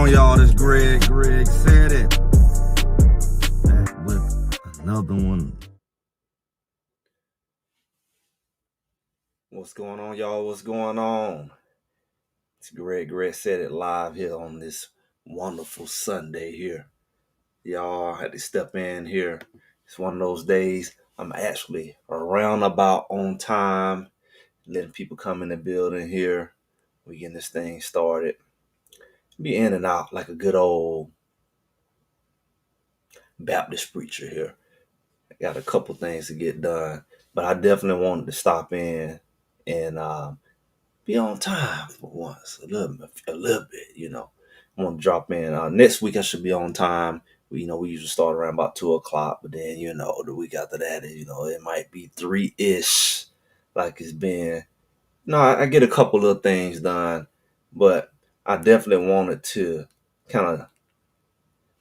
on, y'all? This Greg. Greg said it. Back with another one. What's going on, y'all? What's going on? It's Greg. Greg said it live here on this wonderful Sunday here. Y'all had to step in here. It's one of those days I'm actually around about on time, letting people come in the building here. We getting this thing started. Be in and out like a good old Baptist preacher here. I got a couple things to get done, but I definitely wanted to stop in and be on time for once, a little bit. I want to drop in. Next week I should be on time. We usually start around about 2:00, but then the week after that, it might be 3-ish, like it's been. No, I get a couple of things done, but I definitely wanted to kind of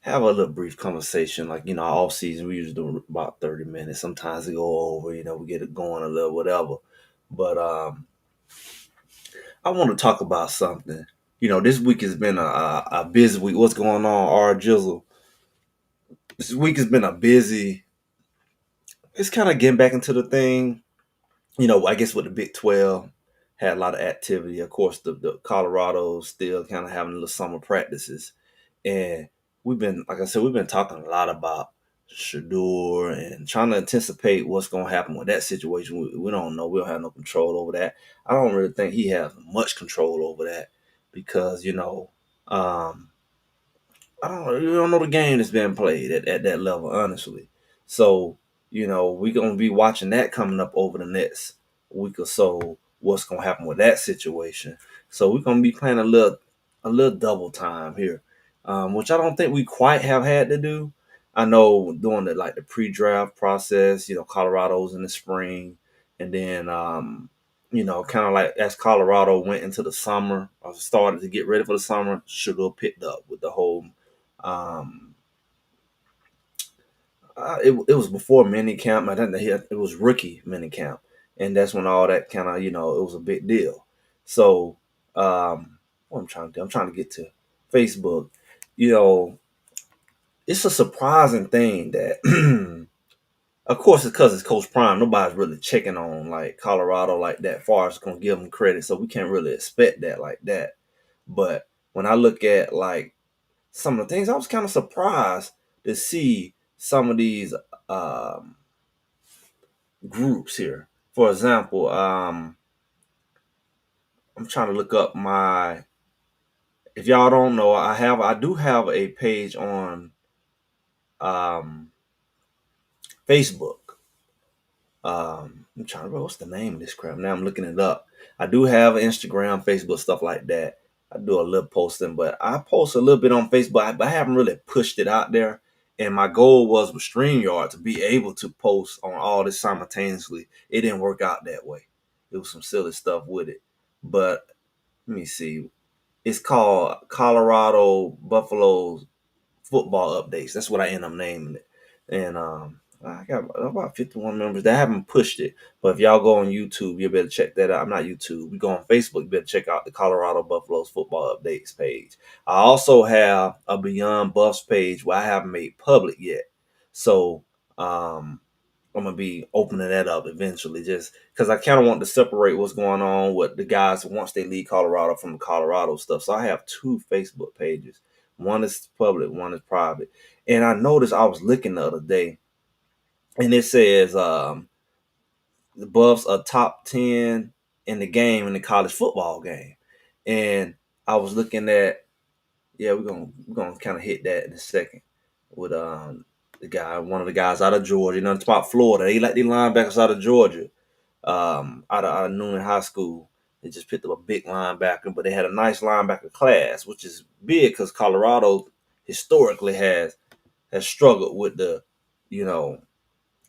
have a little brief conversation. Like, off season, we usually do about 30 minutes. Sometimes we go over, we get it going a little, whatever. But I want to talk about something. This week has been a busy week. What's going on, R. Jizzle? This week has been it's kind of getting back into the thing. I guess with the Big 12, had a lot of activity. Of course, the Colorado still kind of having little summer practices. And like I said, we've been talking a lot about Shador and trying to anticipate what's going to happen with that situation. We don't know. We don't have no control over that. I don't really think he has much control over that because, you don't know the game that's been played at that level, honestly. So, we're going to be watching that coming up over the next week or so, what's going to happen with that situation. So we're going to be playing a little double time here, which I don't think we quite have had to do. I know during the pre-draft process, Colorado's in the spring, and then, kind of like as Colorado went into the summer or started to get ready for the summer, Sugar picked up with the whole um, it was before mini camp. I think it was rookie mini camp, and that's when all that kind of it was a big deal. So what I'm trying to do, I'm trying to get to Facebook. It's a surprising thing that, of course, it's because it's Coach Prime. Nobody's really checking on like Colorado like that far as going to give them credit, so we can't really expect that like that. But when I look at like some of the things, I was kind of surprised to see some of these groups here. For example, I'm trying to look up my. If y'all don't know, I do have a page on Facebook. I'm trying to remember what's the name of this crap. Now I'm looking it up. I do have Instagram, Facebook, stuff like that. I do a little posting, but I post a little bit on Facebook, but I haven't really pushed it out there. And my goal was with StreamYard to be able to post on all this simultaneously. It didn't work out that way. It was some silly stuff with it. But let me see. It's called Colorado Buffaloes Football Updates. That's what I end up naming it. And I got about 51 members that haven't pushed it. But if y'all go on YouTube, you better check that out. I'm not YouTube. We go on Facebook, you better check out the Colorado Buffaloes Football Updates page. I also have a Beyond Buffs page where I haven't made public yet. So I'm going to be opening that up eventually just because I kind of want to separate what's going on with the guys once they leave Colorado from the Colorado stuff. So I have 2 Facebook pages. One is public, one is private. And I noticed I was looking the other day, and it says the Buffs are top 10 in the college football game. And I was looking at, we're gonna kind of hit that in a second with one of the guys out of Georgia. It's about Florida. They like the linebackers out of Georgia, out of Noonan High School. They just picked up a big linebacker, but they had a nice linebacker class, which is big because Colorado historically has struggled with the,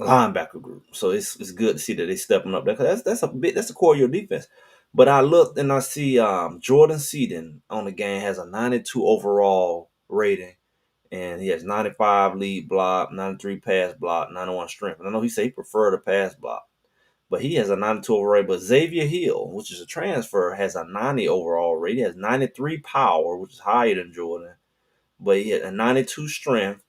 linebacker group. So it's good to see that they stepping up there because that's the core of your defense. But I looked and I see Jordan Seaton on the game has a 92 overall rating, and he has 95 lead block, 93 pass block, 91 strength. And I know he said he preferred a pass block, but he has a 92 overall rating. But Xavier Hill, which is a transfer, has a 90 overall rating. He has 93 power, which is higher than Jordan, but he had a 92 strength,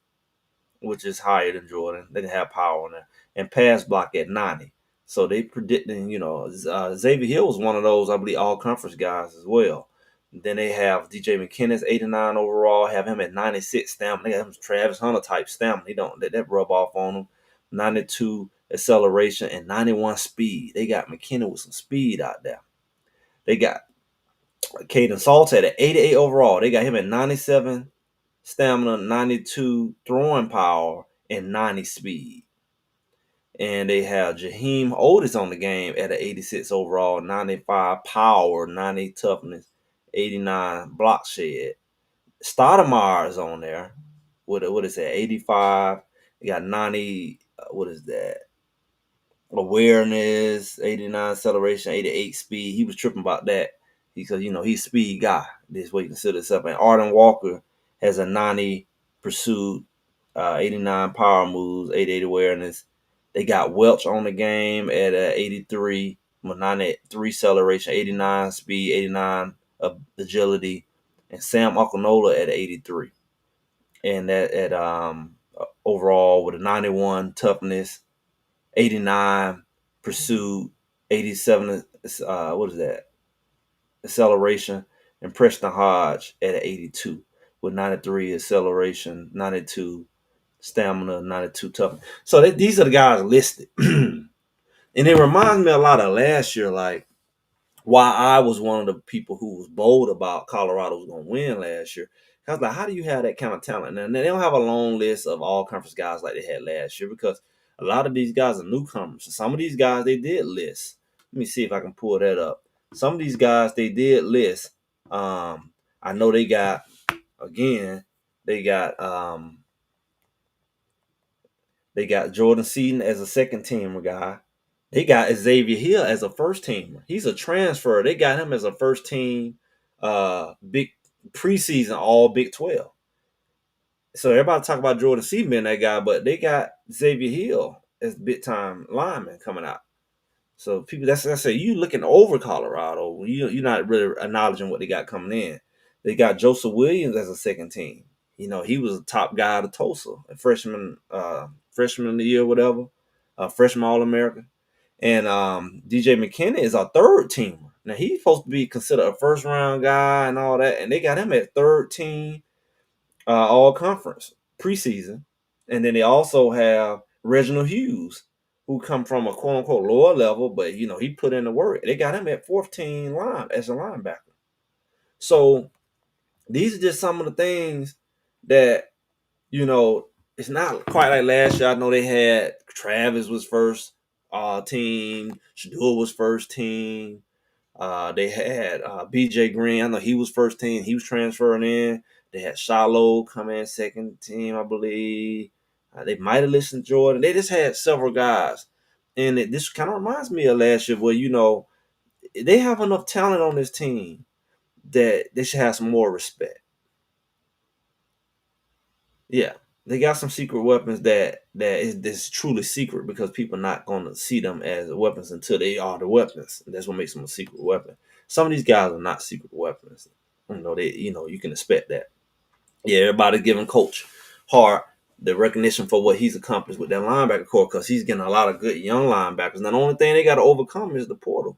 which is higher than Jordan. They didn't have power on there, and pass block at 90. So they predicting, Xavier Hill was one of those, I believe, all conference guys as well. Then they have DJ McKinnis, 89 overall, have him at 96 stamina. They have him Travis Hunter type stamina. He don't let that rub off on him. 92 acceleration and 91 speed. They got McKinnon with some speed out there. They got Caden Salt at 88 overall. They got him at 97 stamina, 92 throwing power, and 90 speed. And they have Jaheim Otis on the game at an 86 overall, 95 power, 90 toughness, 89 block shed. Stoudemire's on there with what is that, 85. You got 90, what is that? Awareness, 89 acceleration, 88 speed. He was tripping about that because, he's a speed guy. This way he considers himself. And Arden Walker has a 90 pursuit, 89 power moves, 88 awareness. They got Welch on the game at 83, 93 acceleration, 89 speed, 89 agility, and Sam Okanola at 83. And that at overall with a 91 toughness, 89 pursuit, 87 what is that? Acceleration, and Preston Hodge at an 82 with 93 acceleration, 92 stamina, 92 toughness. So these are the guys listed. And it reminds me a lot of last year, like why I was one of the people who was bold about Colorado was going to win last year. I was like, how do you have that kind of talent? And they don't have a long list of all conference guys like they had last year because a lot of these guys are newcomers. Some of these guys they did list. Let me see if I can pull that up. Some of these guys they did list. I know they got again. They got Jordan Seaton as a second teamer guy. They got Xavier Hill as a first teamer. He's a transfer. They got him as a first team big preseason all Big 12. So everybody talk about Jordan Seaton being that guy, but they got Xavier Hill as big time lineman coming out. So people that's I say you looking over Colorado. You're not really acknowledging what they got coming in. They got Joseph Williams as a second team. He was a top guy out of Tulsa, a freshman of the year, whatever, freshman All American. And DJ McKinney is a third teamer. Now he's supposed to be considered a first round guy and all that, and they got him at third team all conference preseason. And then they also have Reginald Hughes, who come from a quote unquote lower level, but he put in the work. They got him at 14 line as a linebacker. So these are just some of the things that it's not quite like last year. I know they had Travis was first team, Shadul was first team. They had BJ Green. I know he was first team. He was transferring in. They had Shiloh come in second team, I believe. They might have listened to Jordan. They just had several guys. And this kind of reminds me of last year where, they have enough talent on this team that they should have some more respect. Yeah. They got some secret weapons that is truly secret because people are not going to see them as weapons until they are the weapons. And that's what makes them a secret weapon. Some of these guys are not secret weapons. You can expect that. Yeah, everybody's giving Coach Hart the recognition for what he's accomplished with that linebacker core because he's getting a lot of good young linebackers. Now, the only thing they got to overcome is the portal.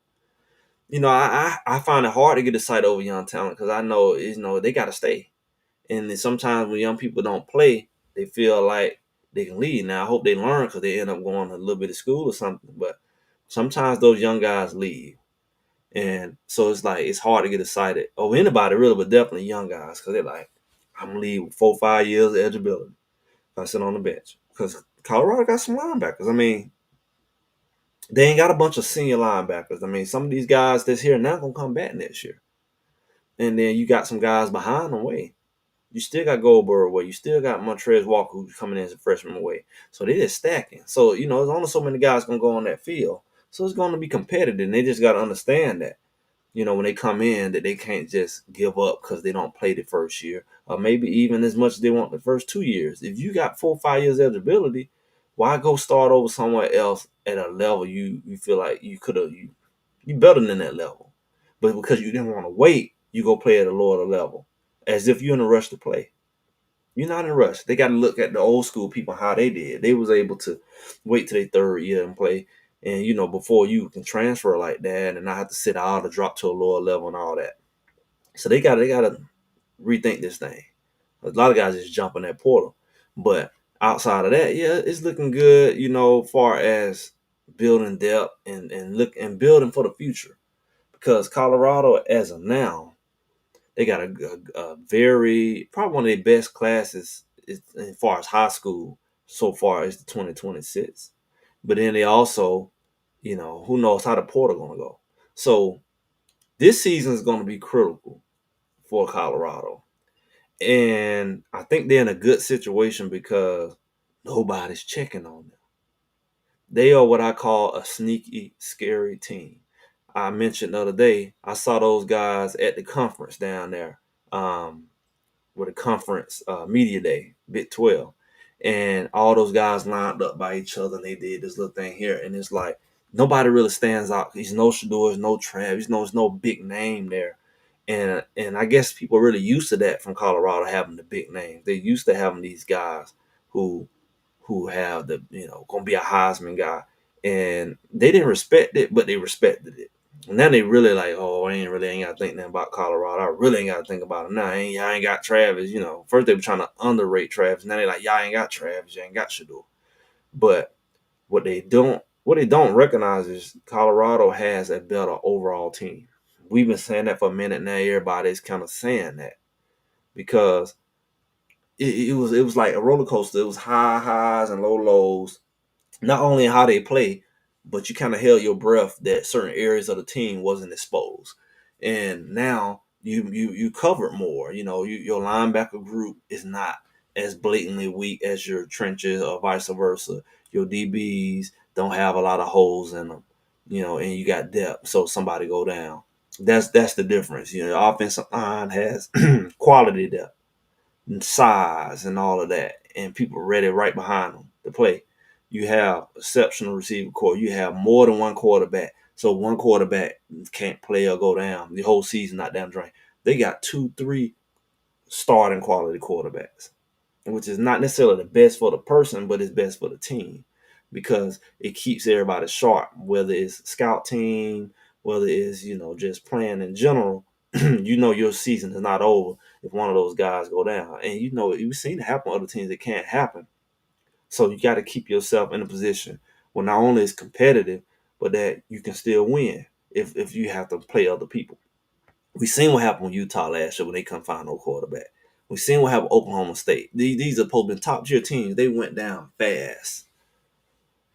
I find it hard to get excited over young talent because I know, they got to stay. And then sometimes when young people don't play, they feel like they can leave. Now, I hope they learn because they end up going to a little bit of school or something. But sometimes those young guys leave. And so it's like it's hard to get excited over anybody really, but definitely young guys because they're like, I'm going to leave with 4-5 years of eligibility if I sit on the bench. Because Colorado got some linebackers. I mean, they ain't got a bunch of senior linebackers. I mean, some of these guys that's here now going to come back next year. And then you got some guys behind them way. You still got Goldberg away. You still got Montrez Walker who's coming in as a freshman away. So they're just stacking. So, there's only so many guys going to go on that field. So it's going to be competitive. And they just got to understand that, when they come in, that they can't just give up because they don't play the first year. Or maybe even as much as they want the first 2 years. If you got 4 or 5 years eligibility, why go start over somewhere else at a level you feel like you could have, you better than that level. But because you didn't want to wait, you go play at a lower level. As if you're in a rush to play. You're not in a rush. They got to look at the old school people how they did. They was able to wait till their third year and play, and before you can transfer like that and not have to sit out or drop to a lower level and all that. So they got to rethink this thing. A lot of guys just jump in that portal, but outside of that, yeah, it's looking good. Far as building depth and building for the future, because Colorado, as of now, they got a very probably one of their best classes as far as high school so far is the 2026. But then they also, who knows how the portal gonna go. So this season is gonna be critical for Colorado. And I think they're in a good situation because nobody's checking on them. They are what I call a sneaky, scary team. I mentioned the other day, I saw those guys at the conference down there. With a conference media day, Big 12. And all those guys lined up by each other and they did this little thing here. And it's like nobody really stands out. There's no Shadors, no Travis, there's no big name there. And I guess people are really used to that from Colorado having the big names. They're used to having these guys who have the gonna be a Heisman guy. And they didn't respect it, but they respected it. And then they really like, oh, I ain't gotta think nothing about Colorado. I really ain't gotta think about it now. Y'all ain't got Travis. First they were trying to underrate Travis. Now they like, y'all ain't got Travis. You ain't got Shador. But what they don't recognize is Colorado has a better overall team. We've been saying that for a minute now. Everybody's kind of saying that because it was like a roller coaster. It was high highs and low lows, not only in how they play, but you kind of held your breath that certain areas of the team wasn't exposed. And now you covered more. Your linebacker group is not as blatantly weak as your trenches or vice versa. Your DBs don't have a lot of holes in them. And you got depth, so somebody go down. That's the difference. The offensive line has quality depth and size and all of that, and people ready right behind them to play. You have exceptional receiver core. You have more than one quarterback, so one quarterback can't play or go down. The whole season not down drain. They got 2, 3 starting quality quarterbacks, which is not necessarily the best for the person, but it's best for the team because it keeps everybody sharp. Whether it's scout team, whether it's just playing in general, your season is not over if one of those guys go down. And you've seen it happen with other teams. It can't happen. So you got to keep yourself in a position where not only it's competitive, but that you can still win if you have to play other people. We seen what happened with Utah last year when they couldn't find no quarterback. We seen what happened with Oklahoma State. These are supposed to be top tier teams. They went down fast.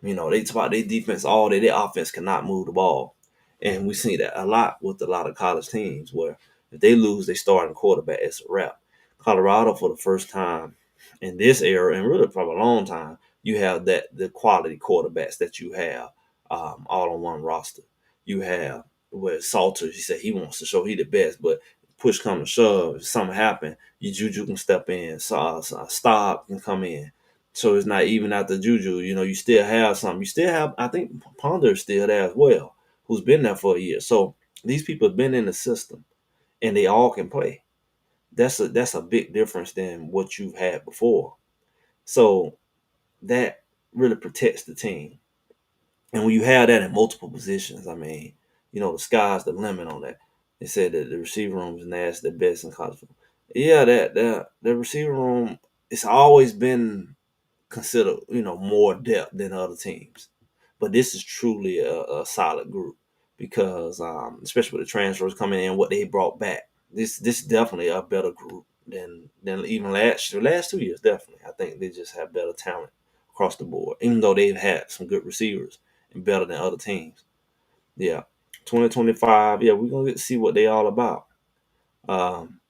They talk about their defense all day. Their offense cannot move the ball. And we see that a lot with a lot of college teams where if they lose their starting quarterback, it's a wrap. Colorado, for the first time in this era, and really probably a long time, you have the quality quarterbacks that you have all on one roster. You have where Salters, he said he wants to show he the best, but push come to shove, if something happen, you Juju can step in, Stop can come in. So it's not even out the Juju. You still have something. You still have, I think, Ponder is still there as well, who's been there for a year. So these people have been in the system, and they all can play. That's a big difference than what you've had before. So that really protects the team. And when you have that in multiple positions, I mean, the sky's the limit on that. They said that the receiver room is nasty, the best in college football. Yeah, that the receiver room, it's always been consider more depth than other teams, but this is truly a solid group because especially with the transfers coming in, what they brought back, this definitely a better group than even last 2 years. Definitely, I think they just have better talent across the board, even though they've had some good receivers and better than other teams. Yeah, 2025. Yeah, we're gonna get to see what they all about. um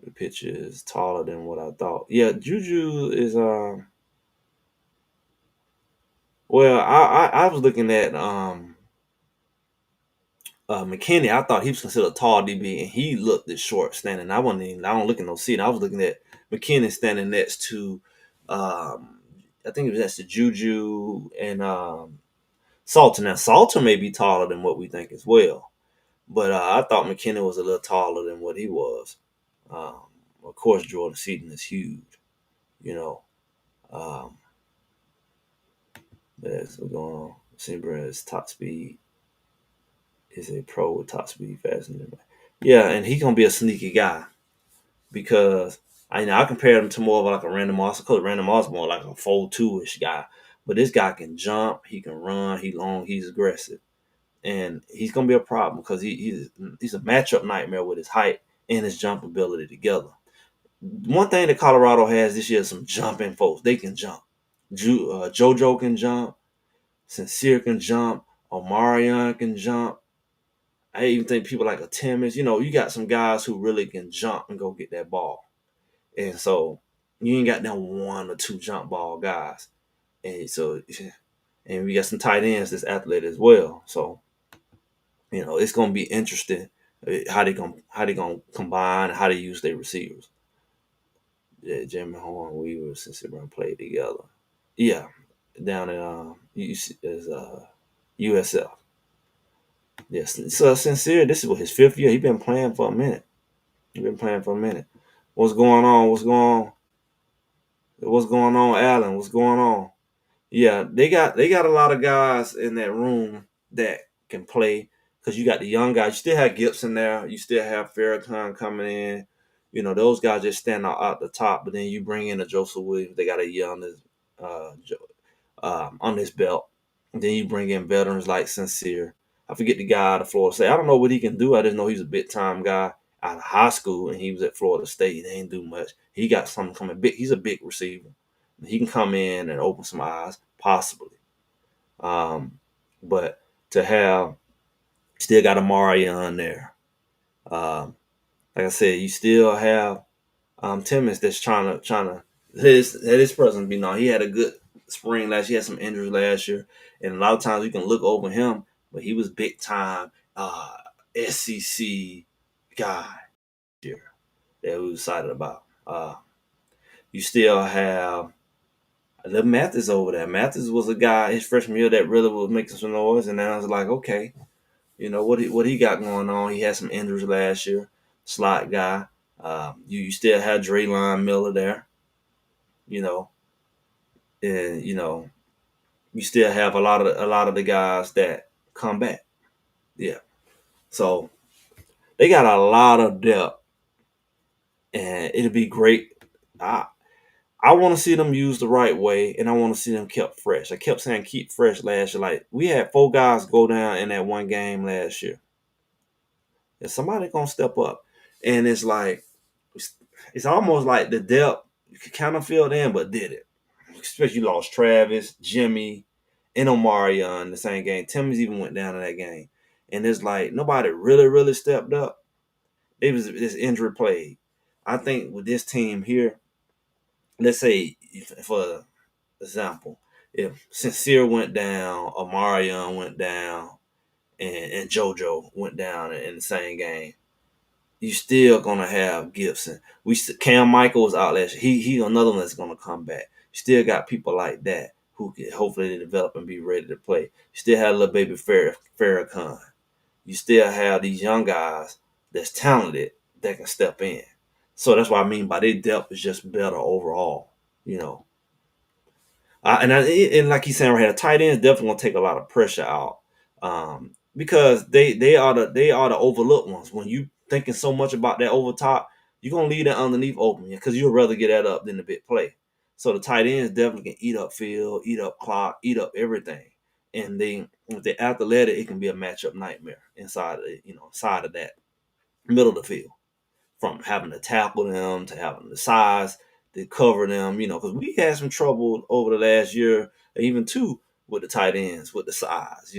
the pitch is taller than what I thought. Yeah, Juju is well, I was looking at McKinney. I thought he was considered a tall DB, and he looked at short standing. I don't look at no seat. I was looking at McKinney standing next to, I think it was next to Juju and Salter. Now Salter may be taller than what we think as well, but I thought McKinney was a little taller than what he was. Um, Of course, Jordan Seaton is huge. You know, um, that's what's going on. Seabread's top speed is a pro with top speed faster than. Yeah, and he gonna be a sneaky guy because I compare him to more of like a Random Moss because Random Moss more like a 4-2 ish guy, but this guy can jump, he can run, he long, he's aggressive, and he's gonna be a problem because he's a matchup nightmare with his height and his jump ability together. One thing that Colorado has this year is some jumping folks. They can jump. JoJo can jump. Sincere can jump. Omarion can jump. I even think people like a Timmons. You got some guys who really can jump and go get that ball. And so you ain't got them one or two jump ball guys. And we got some tight ends that's athletic as well. So it's gonna be interesting how they gonna combine, how they use their receivers. Yeah, Jimmy Horn, Weaver, since they run played together. Yeah, down in USF. Yes, so Sincere, this is what his fifth year. He been playing for a minute. He been playing for a minute. What's going on? What's going on, Allen? What's going on? Yeah, they got a lot of guys in that room that can play because you got the young guys. You still have Gibson there. You still have Farrakhan coming in. Those guys just stand out the top. But then you bring in a Joseph Williams. They got a young on this belt. And then you bring in veterans like Sincere. I forget the guy out of Florida State. I don't know what he can do. I just know he's a big time guy out of high school, and he was at Florida State. He ain't do much. He got something coming big. He's a big receiver. He can come in and open some eyes, possibly. But to have still got Amari on there. Like I said, you still have Timmons that's trying to his presence be known. He had a good spring last year. He had some injuries last year, and a lot of times you can look over him, but he was big time SEC guy here that we was excited about. You still have the Mathis over there. Mathis was a guy his freshman year that really was making some noise, and then I was like, okay, what he got going on. He had some injuries last year. Slot guy. You still had Draylon Miller there. You know, and you still have a lot of the guys that come back. Yeah. So they got a lot of depth, and it'll be great. I want to see them used the right way, and I want to see them kept fresh. I kept saying keep fresh last year. Like we had 4 guys go down in that one game last year. And somebody gonna step up, and it's almost like the depth you could kind of feel it in, but did it? Especially you lost Travis, Jimmy, and Omarion in the same game. Timmons even went down in that game, and it's like nobody really stepped up. It was this injury plague. I think with this team here, let's say for example, if Sincere went down, Omarion went down, and JoJo went down in the same game, you still gonna have Gibson. Cam Michaels out last year. He another one that's gonna come back. You still got people like that who can hopefully develop and be ready to play. You still have little baby Farrakhan. You still have these young guys that's talented that can step in. So that's what I mean by their depth is just better overall. You know, and like he's saying right here, tight ends definitely gonna take a lot of pressure out, because they are the overlooked ones. When you thinking so much about that over top, you're gonna leave that underneath open because you'd rather get that up than the big play. So the tight ends definitely can eat up field, eat up clock, eat up everything. And if they're athletic, it can be a matchup nightmare inside of that middle of the field, from having to tackle them to having the size to cover them, because we had some trouble over the last year, even two, with the tight ends, with the size,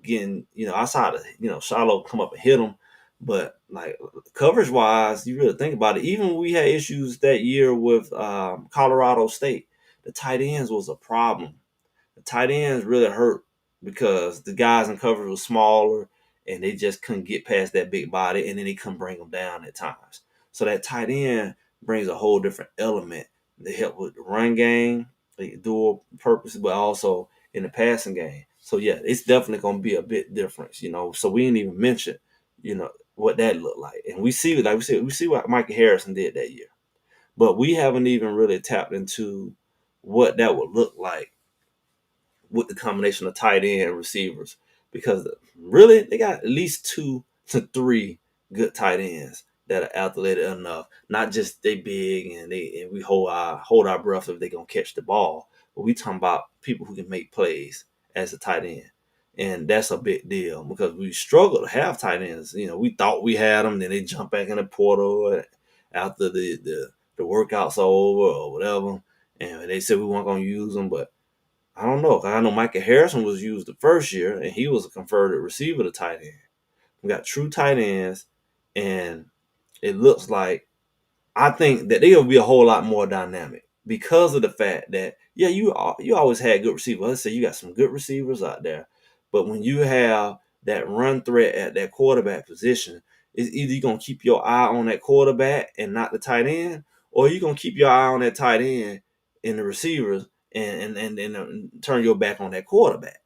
getting, outside of, Shiloh come up and hit them. But like coverage wise, you really think about it. Even when we had issues that year with Colorado State, the tight ends was a problem. The tight ends really hurt because the guys in coverage were smaller and they just couldn't get past that big body, and then they couldn't bring them down at times. So that tight end brings a whole different element. They help with the run game, they dual purpose, but also in the passing game. So yeah, it's definitely going to be a bit different. So we didn't even mention, what that looked like. And we see, like we see what Michael Harrison did that year. But we haven't even really tapped into what that would look like with the combination of tight end and receivers, because really they got at least 2 to 3 good tight ends that are athletic enough. Not just they big and we hold our breath if they gonna catch the ball, but we talking about people who can make plays as a tight end. And that's a big deal because we struggle to have tight ends. We thought we had them, then they jump back in the portal after the workouts are over or whatever, and they said we weren't gonna use them, but I don't know. I know Michael Harrison was used the first year, and he was a converted receiver to tight end. We got true tight ends, and it looks like I think that they'll be a whole lot more dynamic because of the fact that you always had good receivers. Let's say you got some good receivers out there, but when you have that run threat at that quarterback position, it's either you're gonna keep your eye on that quarterback and not the tight end, or you're gonna keep your eye on that tight end and the receivers and turn your back on that quarterback.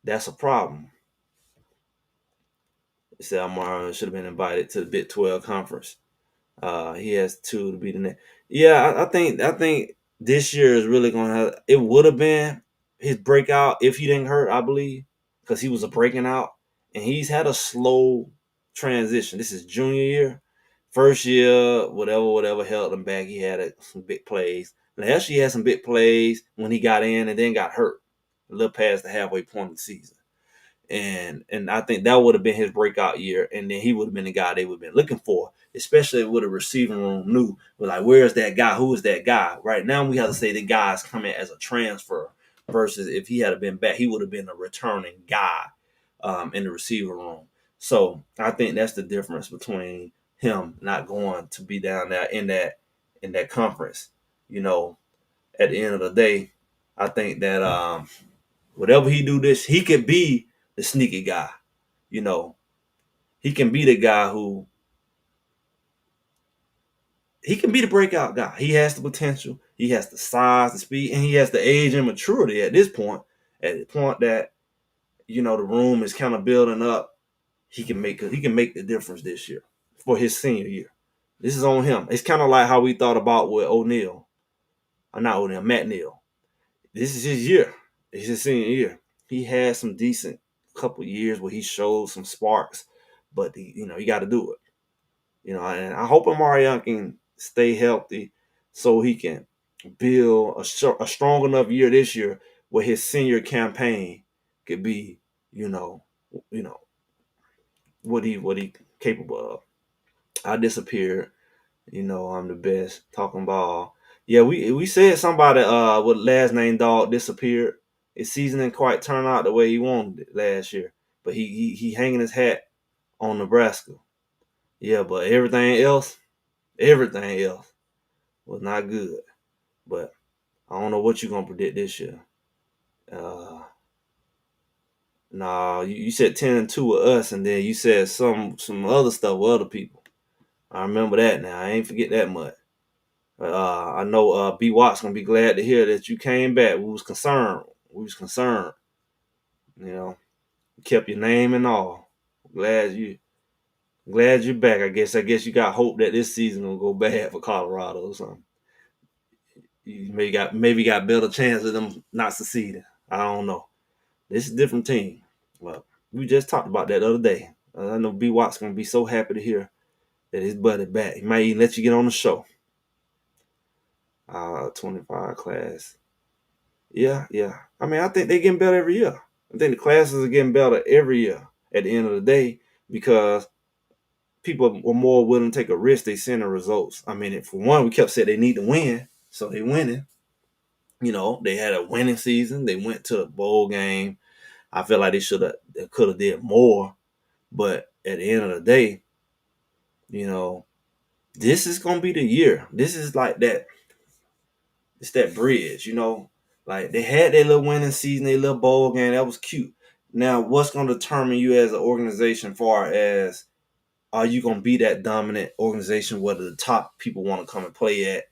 That's a problem. Sal Marlon should have been invited to the Big 12 conference. He has two to be the next. Yeah, I think this year is really going to have. It would have been his breakout if he didn't hurt, I believe, because he was a breaking out, and he's had a slow transition. This is junior year, first year, whatever held him back. He had some big plays. Last year he had some big plays when he got in and then got hurt a little past the halfway point of the season. And I think that would have been his breakout year, and then he would have been the guy they would have been looking for, especially with a receiving room new. But like, where's that guy? Who is that guy? Right now, we have to say the guy's coming as a transfer versus if he had been back, he would have been a returning guy in the receiver room. So I think that's the difference between him not going to be down there in that conference. You know, at the end of the day, I think that whatever he do this, he could be the sneaky guy. You know, he can be the guy who he can be the breakout guy. He has the potential, he has the size, the speed, and he has the age and maturity at this point. At the point that the room is kind of building up, he can make the difference this year for his senior year. This is on him. It's kind of like how we thought about with O'Neal, or not O'Neal, Matt Neal. This is his year. It's his senior year. He had some decent couple years where he showed some sparks, but he got to do it. And I hope Amari can stay healthy so he can build a strong enough year this year where his senior campaign could be, you know, you know what he capable of. I disappeared. I'm the best talking ball. Yeah, we said somebody with last name Dog disappeared. His season didn't quite turn out the way he wanted it last year, but he hanging his hat on Nebraska. Yeah, but everything else was not good. But I don't know what you're gonna predict this year. Uh, nah, you said 10-2 with us, and then you said some other stuff with other people. I remember that now. I ain't forget that much. I know B Watts gonna be glad to hear that you came back. We was concerned. We was concerned. You know, kept your name and all. Glad you're back. I guess you got hope that this season will go bad for Colorado or something. You maybe got better chance of them not succeeding. I don't know. This is a different team. Well, we just talked about that the other day. I know B Watts gonna be so happy to hear that his buddy back. He might even let you get on the show. 25 class. Yeah, yeah. I mean, I think they're getting better every year. I think the classes are getting better every year at the end of the day because people were more willing to take a risk. They send the results. I mean, for one, we kept saying they need to win, so they winning. They had a winning season. They went to a bowl game. I feel like could have did more, but at the end of the day, you know, this is gonna be the year. This is like that. It's that bridge, Like they had their little winning season, their little bowl game. That was cute. Now, what's gonna determine you as an organization, far as are you gonna be that dominant organization, whether the top people want to come and play at,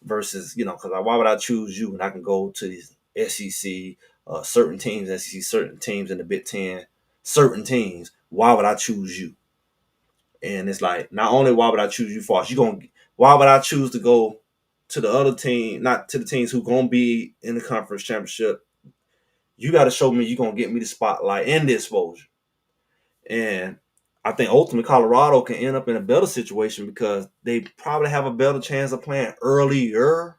versus because why would I choose you when I can go to these SEC certain teams, SEC certain teams in the Big Ten certain teams. Why would I choose you? And it's like, not only why would I choose you for, why would I choose to go to the other team, not to the teams who gonna be in the conference championship? You got to show me you're gonna get me the spotlight and the exposure. And I think ultimately Colorado can end up in a better situation because they probably have a better chance of playing earlier.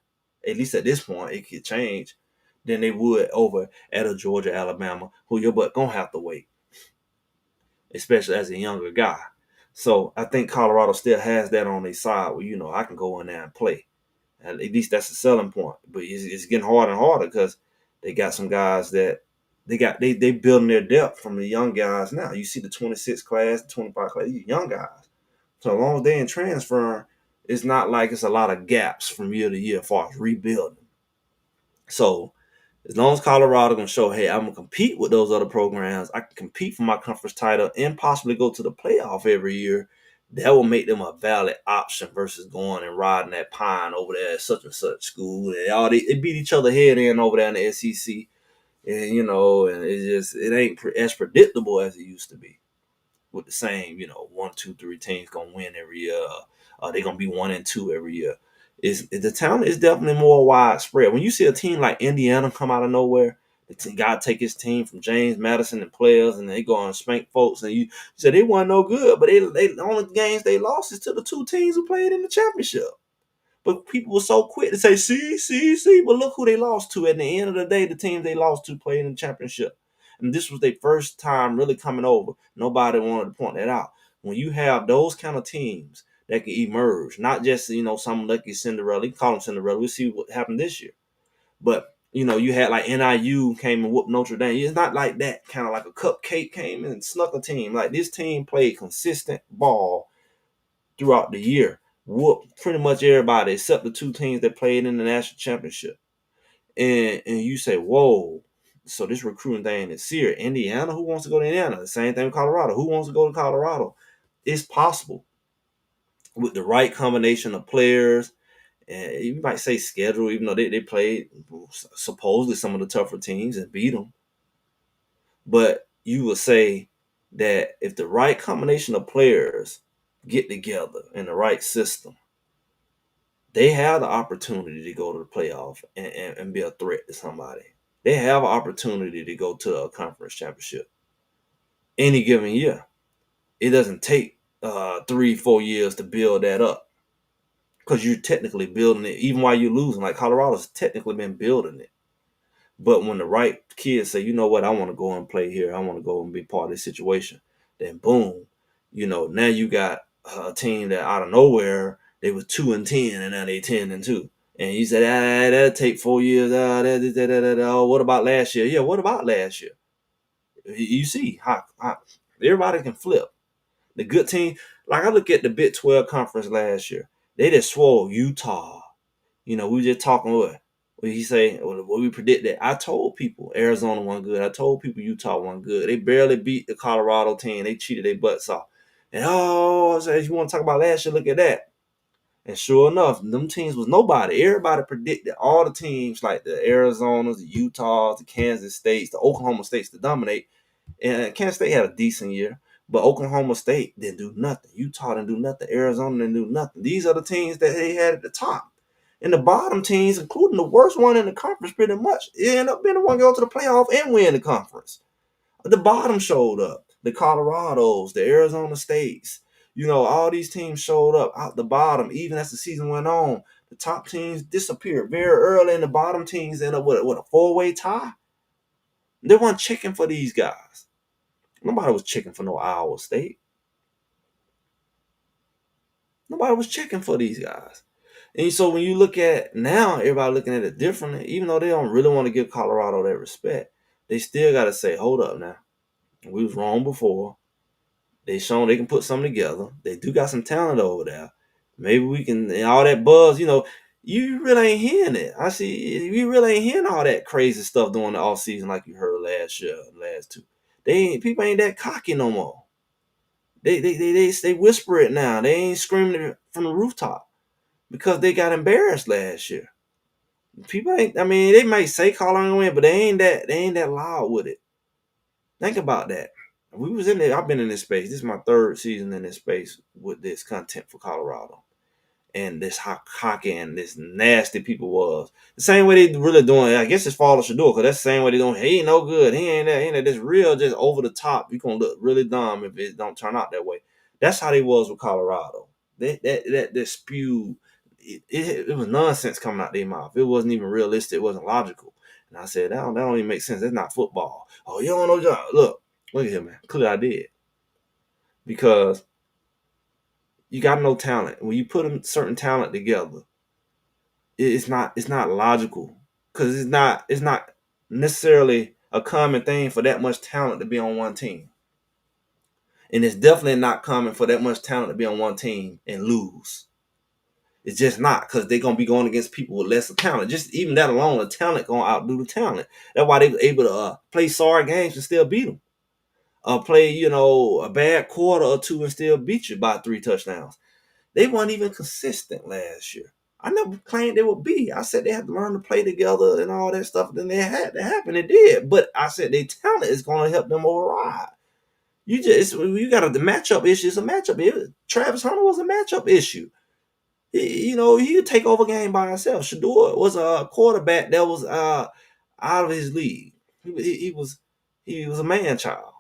At least at this point, it could change than they would over at a Georgia, Alabama, who your butt gonna have to wait, especially as a younger guy. So I think Colorado still has that on their side where I can go in there and play. At least that's the selling point. But it's getting harder and harder because they got some guys that they building their depth from the young guys now. You see the 26 class, the 25 class, these young guys. So as long as they in transferring, it's not like it's a lot of gaps from year to year as far as rebuilding. So as long as Colorado can show, hey, I'm gonna compete with those other programs, I can compete for my conference title and possibly go to the playoff every year. That will make them a valid option versus going and riding that pine over there at such and such school. And they beat each other head in over there in the SEC, and and it ain't as predictable as it used to be with the same, one, two, three teams gonna win every year. They're gonna be 1 and 2 every year. Is the talent is definitely more widespread. When you see a team like Indiana come out of nowhere, the team got to take his team from James Madison and players, and they go and spank folks. And you said they weren't no good, but they the only games they lost is to the two teams who played in the championship. But people were so quick to say, see. But look who they lost to. At the end of the day, the team they lost to played in the championship. And this was their first time really coming over. Nobody wanted to point that out. When you have those kind of teams that can emerge, not just, some lucky Cinderella. You can call them Cinderella. We'll see what happened this year. But, you had like NIU came and whooped Notre Dame. It's not like that, kind of like a cupcake came and snuck a team. Like this team played consistent ball throughout the year. Whooped pretty much everybody except the two teams that played in the national championship. And you say, whoa, so this recruiting thing is serious. Indiana, who wants to go to Indiana? The same thing with Colorado. Who wants to go to Colorado? It's possible with the right combination of players. And you might say schedule, even though they played supposedly some of the tougher teams and beat them. But you would say that if the right combination of players get together in the right system, they have the opportunity to go to the playoff and be a threat to somebody. They have an opportunity to go to a conference championship any given year. It doesn't take 3-4 years to build that up because you're technically building it even while you're losing. Like Colorado's technically been building it. But when the right kids say, you know what, I want to go and play here, I want to go and be part of this situation, then boom, now you got a team that out of nowhere, they were 2-10 and now they 10-2. And you said, that'll take 4 years. Oh, what about last year? Yeah, what about last year? You see how everybody can flip. The good team, like I look at the Big 12 conference last year, they just swore Utah. We were just talking what he say, what we predicted. I told people Arizona wasn't good. I told people Utah wasn't good. They barely beat the Colorado team. They cheated their butts off. And so if you want to talk about last year, look at that. And sure enough, them teams was nobody. Everybody predicted all the teams like the Arizonas, the Utahs, the Kansas States, the Oklahoma States to dominate. And Kansas State had a decent year, but Oklahoma State didn't do nothing. Utah didn't do nothing. Arizona didn't do nothing. These are the teams that they had at the top. And the bottom teams, including the worst one in the conference pretty much, end up being the one to go to the playoff and win the conference. The bottom showed up. The Colorados, the Arizona States, all these teams showed up out the bottom, even as the season went on. The top teams disappeared very early, and the bottom teams end up with a 4-way tie. They weren't checking for these guys. Nobody was checking for no Iowa State. Nobody was checking for these guys. And so when you look at now, everybody looking at it differently, even though they don't really want to give Colorado that respect, they still got to say, hold up now. We was wrong before. They shown they can put something together. They do got some talent over there. Maybe we can, and all that buzz, you really ain't hearing it. I see you really ain't hearing all that crazy stuff during the off season like you heard last year, last two. People ain't that cocky no more. They whisper it now. They ain't screaming it from the rooftop because they got embarrassed last year. People ain't. I mean, they might say Colorado win, but they ain't that loud with it. Think about that. We was in there. I've been in this space. This is my third season in this space with this content for Colorado. And this hockey and this nasty people was the same way they really doing. I guess it's Father Shador because that's the same way they doing. He ain't no good. He ain't that. He ain't that. This real just over the top. You gonna look really dumb if it don't turn out that way. That's how they was with Colorado. That spew. It was nonsense coming out their mouth. It wasn't even realistic. It wasn't logical. And I said that don't even make sense. That's not football. Oh, you don't know John. Look at him, man. Clearly I did because you got no talent. When you put certain talent together, it's not logical because it's not necessarily a common thing for that much talent to be on one team, and it's definitely not common for that much talent to be on one team and lose. It's just not because they're gonna be going against people with lesser talent. Just even that alone, the talent gonna outdo the talent. That's why they were able to play sorry games and still beat them. Play a bad quarter or two and still beat you by 3 touchdowns. They weren't even consistent last year. I never claimed they would be. I said they had to learn to play together and all that stuff. Then they had to happen. It did. But I said their talent is going to help them override. You got the matchup issue. It's a matchup issue. Travis Hunter was a matchup issue. He could take over a game by himself. Shador was a quarterback that was out of his league. He was a man child.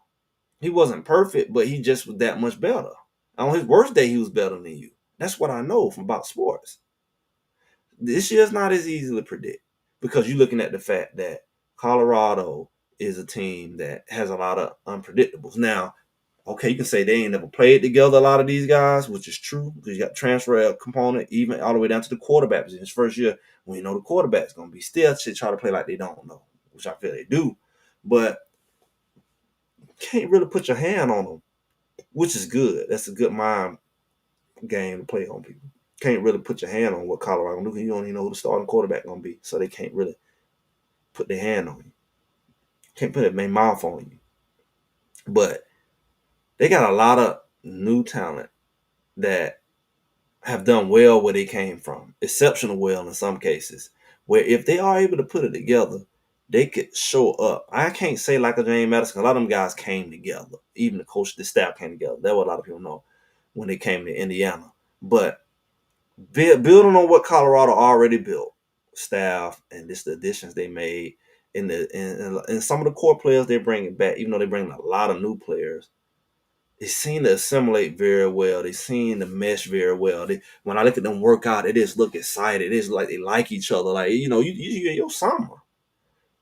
He wasn't perfect, but he just was that much better. On his worst day, he was better than you. That's what I know from about sports. This year's not as easy to predict because you're looking at the fact that Colorado is a team that has a lot of unpredictables. Now, okay, you can say they ain't never played together, a lot of these guys, which is true because you got transfer component, even all the way down to the quarterback position. His first year, when you know the quarterback's going to be still try to play like they don't know, which I feel they do. But can't really put your hand on them, which is good. That's a good mind game to play on people. Can't really put your hand on what Colorado gonna do. You don't even know who the starting quarterback gonna be, so they can't really put their hand on you. Can't put their mouth on you. But they got a lot of new talent that have done well where they came from, exceptional well in some cases. Where if they are able to put it together, they could show up. I can't say like a James Madison. A lot of them guys came together. Even the coach, the staff came together. That's what a lot of people know when they came to Indiana. But building on what Colorado already built, staff and just the additions they made, and some of the core players they're bringing back, even though they're bringing a lot of new players, they seem to assimilate very well. They seem to mesh very well. When I look at them work out, it just look excited. It's like they like each other. Like you in your summer,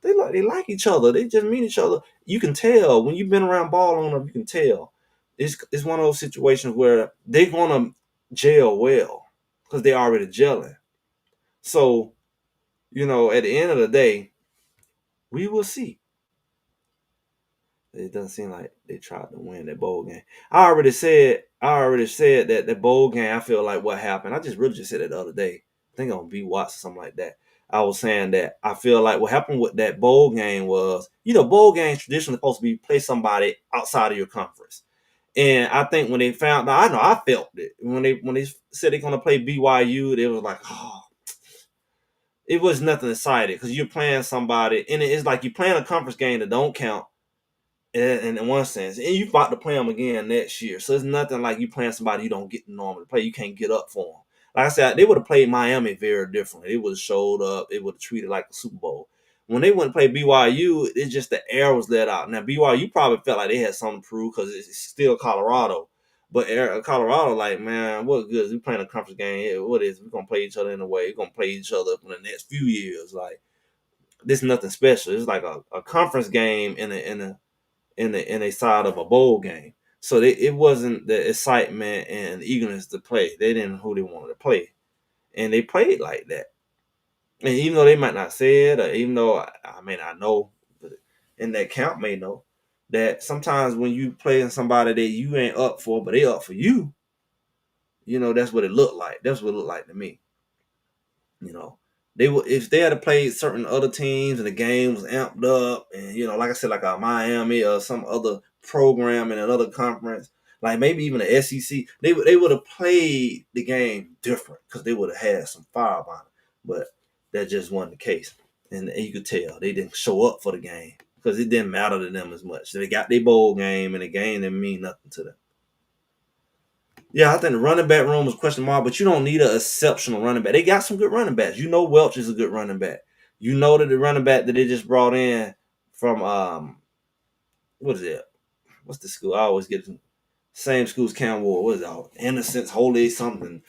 they like each other. They just meet each other. You can tell when you've been around ball on them. You can tell. It's one of those situations where they're gonna gel well because they already gelling. So, at the end of the day, we will see. It doesn't seem like they tried to win that bowl game. I already said that the bowl game, I feel like what happened. I just really just said it the other day. I think on B Watts or something like that. I was saying that I feel like what happened with that bowl game was, bowl games traditionally supposed to be play somebody outside of your conference. And I think when they found out, I know I felt it. When they said they're gonna play BYU, it was like, oh, it was nothing exciting because you're playing somebody, and it's like you're playing a conference game that don't count in one sense, and you about to play them again next year. So it's nothing like you playing somebody you don't get to normally play. You can't get up for them. Like I said, they would have played Miami very differently. They would have showed up. They would have treated like a Super Bowl. When they went to play BYU, it's just the air was let out. Now BYU probably felt like they had something to prove because it's still Colorado. But Colorado, like, man, what good is we playing a conference game? What is we're gonna play each other in a way? We're gonna play each other for the next few years. Like, this is nothing special. It's like a conference game in a side of a bowl game. So it wasn't the excitement and eagerness to play. They didn't know who they wanted to play, and they played like that. And even though they might not say it, or even though I may not know, but in that camp may know that sometimes when you playing somebody that you ain't up for, but they up for you, that's what it looked like. That's what it looked like to me. You know, they would if they had to play certain other teams and the game was amped up, and like I said, like a Miami or some other program in another conference, like maybe even the SEC, they would have played the game different because they would have had some fire behind it. But that just wasn't the case, and you could tell they didn't show up for the game because it didn't matter to them as much. So they got their bowl game, and the game didn't mean nothing to them. Yeah, I think the running back room was question mark, but you don't need an exceptional running back. They got some good running backs. You know Welch is a good running back. You know that the running back that they just brought in from what is it? What's the school? I always get it. Same school as Cam Ward. What is it? Innocence, Holy something.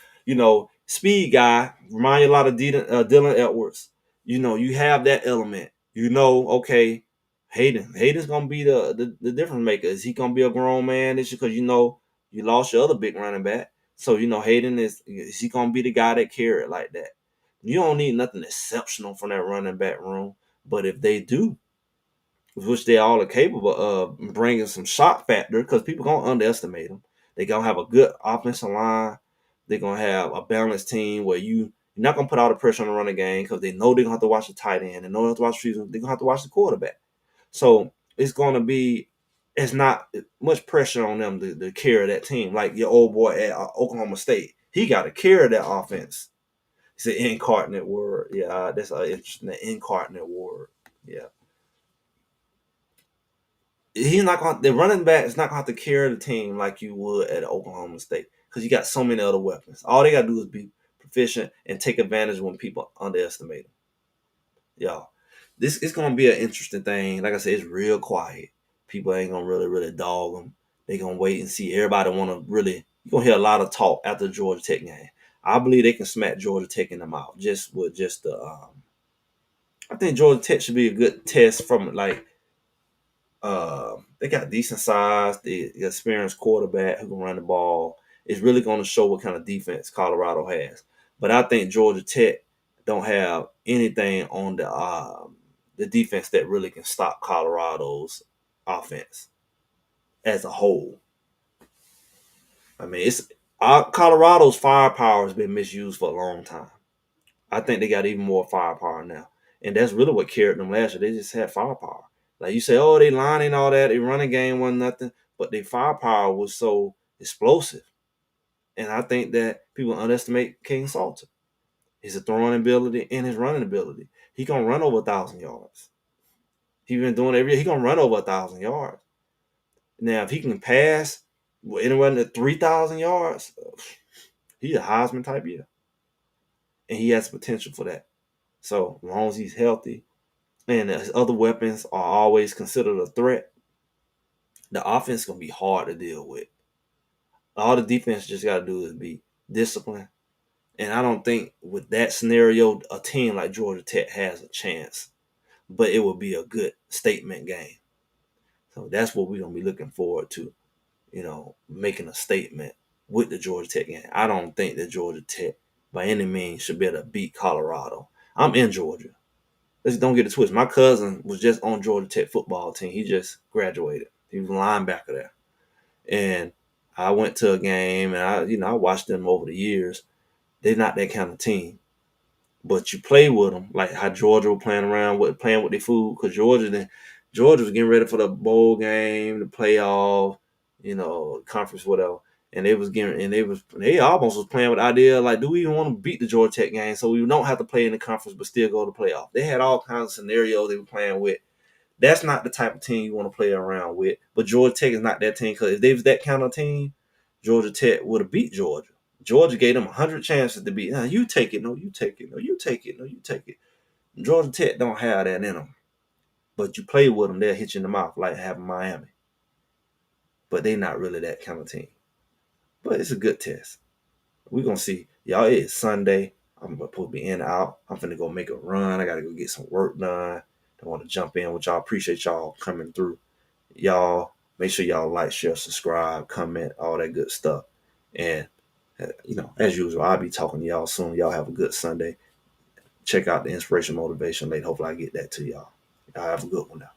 Speed guy. Remind you a lot of Dylan Edwards. You have that element. Okay, Hayden's gonna be the difference maker. Is he gonna be a grown man this year? Because you lost your other big running back. So Hayden is he gonna be the guy that carry it like that? You don't need nothing exceptional from that running back room. But if they do, which they all are capable of bringing some shock factor, because people gonna underestimate them. They gonna have a good offensive line. They're gonna have a balanced team where you're not gonna put all the pressure on the running game because they know they're gonna have to watch the tight end and know they have to watch the they're gonna have to watch the quarterback. So it's not much pressure on them to carry that team. Like your old boy at Oklahoma State, he got to carry that offense. It's an incarnate word. Yeah, that's an interesting incarnate word. Yeah. The running back is not gonna have to carry the team like you would at Oklahoma State because you got so many other weapons. All they gotta do is be proficient and take advantage when people underestimate them. Y'all, this is gonna be an interesting thing. Like I said, it's real quiet. People ain't gonna really dog them. They gonna wait and see. Everybody wanna really. You gonna hear a lot of talk after the Georgia Tech game. I believe they can smack Georgia Tech in them out just with just the. I think Georgia Tech should be a good test from like they got decent size, the experienced quarterback who can run the ball. It's really going to show what kind of defense Colorado has. But I think Georgia Tech don't have anything on the defense that really can stop Colorado's offense as a whole. I mean, Colorado's firepower has been misused for a long time. I think they got even more firepower now. And that's really what carried them last year. They just had firepower. Like you say, oh, they lining all that, they running game wasn't nothing, but their firepower was so explosive. And I think that people underestimate King Salter. His throwing ability and his running ability. He gonna run over 1,000 yards. He been doing it every year. He gonna run over 1,000 yards. Now, if he can pass anywhere at 3,000 yards, he's a Heisman type year, and he has potential for that. So as long as he's healthy, and his other weapons are always considered a threat, the offense is gonna be hard to deal with. All the defense just got to do is be disciplined, and I don't think with that scenario a team like Georgia Tech has a chance. But it will be a good statement game. So that's what we're gonna be looking forward to. Making a statement with the Georgia Tech game. I don't think that Georgia Tech by any means should be able to beat Colorado. I'm in Georgia. Let's don't get it twisted. My cousin was just on Georgia Tech football team. He just graduated. He was a linebacker there. And I went to a game and I watched them over the years. They're not that kind of team. But you play with them, like how Georgia was playing with their food, because Georgia was getting ready for the bowl game, the playoff, conference, whatever. And they almost was playing with the idea like, do we even want to beat the Georgia Tech game so we don't have to play in the conference but still go to playoff? They had all kinds of scenarios they were playing with. That's not the type of team you want to play around with. But Georgia Tech is not that team, because if they was that kind of team, Georgia Tech would have beat Georgia. Georgia gave them 100 chances to beat. Now you take it, no, you take it, no, you take it, no, you take it. Georgia Tech don't have that in them. But you play with them, they'll hit you in the mouth like having Miami. But they not really that kind of team. But it's a good test. We're going to see. Y'all, it's Sunday. I'm supposed to be in and out. I'm finna go make a run. I got to go get some work done. I want to jump in with y'all. Appreciate y'all coming through. Y'all, make sure y'all like, share, subscribe, comment, all that good stuff. And, as usual, I'll be talking to y'all soon. Y'all have a good Sunday. Check out the Inspiration Motivation Late. Hopefully I get that to y'all. Y'all have a good one now.